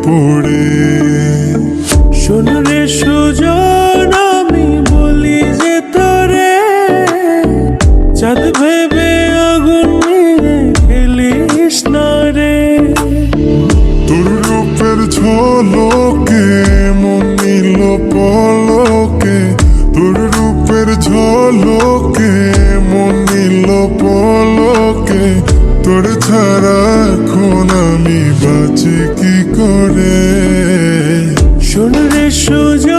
পড়ে। শোন রে সুজন, আমি বলি যে তোরে, চাঁদ ভেবে আগুন নিয়ে খেলিস না রে। তোর রূপের ঝলকে মন নিল পলকে, তোর রূপের ঝলকে মন নিল পলকে। তোর ছাড়া এখন আমি বাঁচি কি করে। শোন রে সুজন,